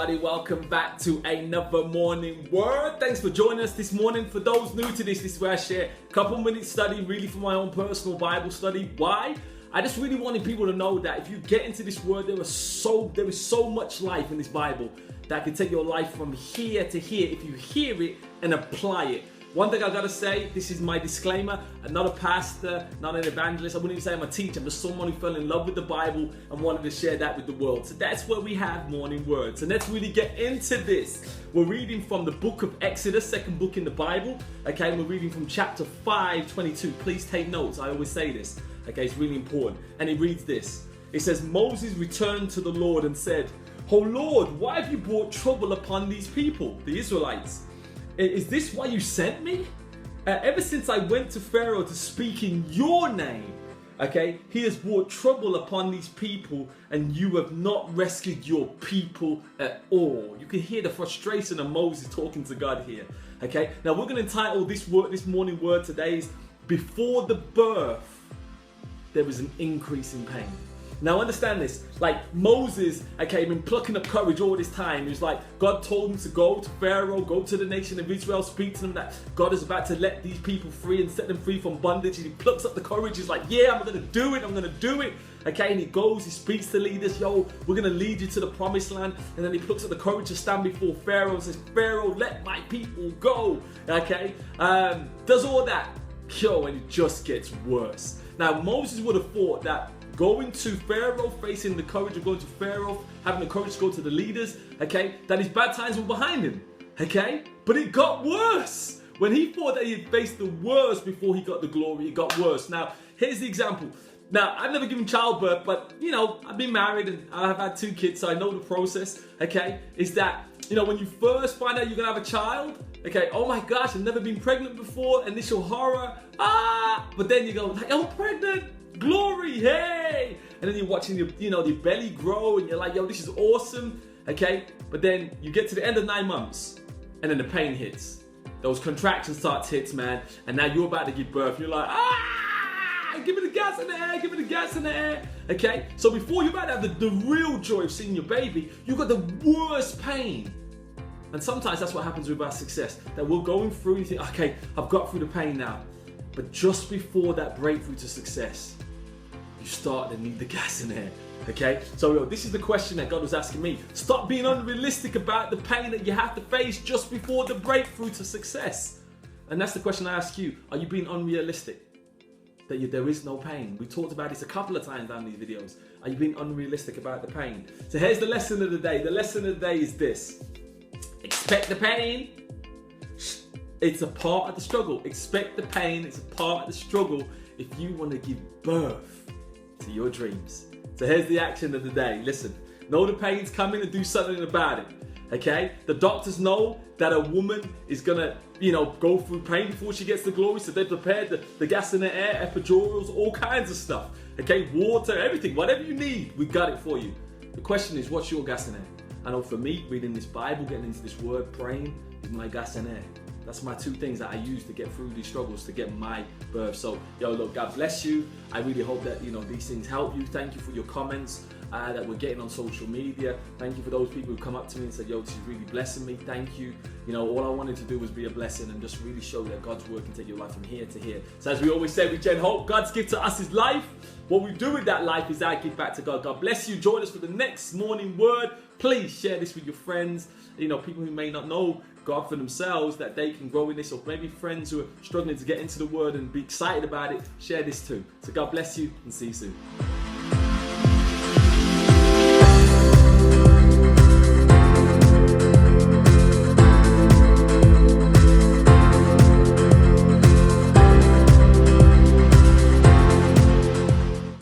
everybody, welcome back to another morning word. Thanks for joining us this morning. For those new to this is where I share a couple minutes study really for my own personal Bible study. Why? I just really wanted people to know that if you get into this word, there is so much life in this Bible that can take your life from here to here if you hear it and apply it. One thing I gotta say, this is my disclaimer. I'm not a pastor, not an evangelist. I wouldn't even say I'm a teacher. I'm just someone who fell in love with the Bible and wanted to share that with the world. So that's where we have morning words. And let's really get into this. We're reading from the book of Exodus, second book in the Bible. Okay, we're reading from chapter 5:22. Please take notes. I always say this. Okay, it's really important. And it reads this. It says, Moses returned to the Lord and said, "Oh Lord, why have you brought trouble upon these people, the Israelites? Is this why you sent me? Ever since I went to Pharaoh to speak in your name, okay, he has brought trouble upon these people and you have not rescued your people at all." You can hear the frustration of Moses talking to God here. Okay, now we're going to entitle this morning word today is Before the Birth, there was an increase in pain. Now understand this, like Moses, okay, been plucking up courage all this time. He was like, God told him to go to Pharaoh, go to the nation of Israel, speak to them that God is about to let these people free and set them free from bondage. And he plucks up the courage, he's like, yeah, I'm gonna do it. Okay, and he goes, he speaks to leaders, yo, we're gonna lead you to the promised land. And then he plucks up the courage to stand before Pharaoh and says, Pharaoh, let my people go. Okay, does all that, yo, and it just gets worse. Now Moses would have thought that going to Pharaoh, facing the courage of going to Pharaoh, having the courage to go to the leaders, okay, that his bad times were behind him, okay? But it got worse. When he thought that he had faced the worst before he got the glory, it got worse. Now, here's the example. Now, I've never given childbirth, but, you know, I've been married and I've had 2 kids, so I know the process, okay? Is that, you know, when you first find out you're going to have a child, okay, oh my gosh, I've never been pregnant before, initial horror, but then you go, like, I'm pregnant. Glory, hey! And then you're watching your belly grow and you're like, yo, this is awesome, okay? But then you get to the end of 9 months and then the pain hits. Those contractions start to hit, man, and now you're about to give birth. You're like, give me the gas in the air, okay? So before you're about to have the real joy of seeing your baby, you've got the worst pain. And sometimes that's what happens with our success, that we're going through and you think, okay, I've got through the pain now. But just before that breakthrough to success, you start to need the gas in there, okay? So this is the question that God was asking me. Stop being unrealistic about the pain that you have to face just before the breakthrough to success. And that's the question I ask you. Are you being unrealistic? That there is no pain. We talked about this a couple of times on these videos. Are you being unrealistic about the pain? So here's the lesson of the day. The lesson of the day is this. Expect the pain. It's a part of the struggle. Expect the pain. It's a part of the struggle if you want to give birth to your dreams. So here's the action of the day. Listen, know the pain's coming and do something about it. Okay? The doctors know that a woman is gonna, go through pain before she gets the glory. So they prepared the gas in the air, epidurals, all kinds of stuff. Okay? Water, everything, whatever you need, we got it for you. The question is, what's your gas in air? I know for me, reading this Bible, getting into this word, praying, is my gas in air. That's my 2 things that I use to get through these struggles, to get my birth. So, yo, look, God bless you. I really hope that, these things help you. Thank you for your comments that we're getting on social media. Thank you for those people who come up to me and said, yo, this is really blessing me. Thank you. All I wanted to do was be a blessing and just really show that God's word can take your life from here to here. So as we always say with Gen Hope, God's gift to us is life. What we do with that life is our gift back to God. God bless you. Join us for the next morning word. Please share this with your friends. People who may not know God for themselves, that they can grow in this, or maybe friends who are struggling to get into the word and be excited about it. Share this too. So God bless you and see you soon.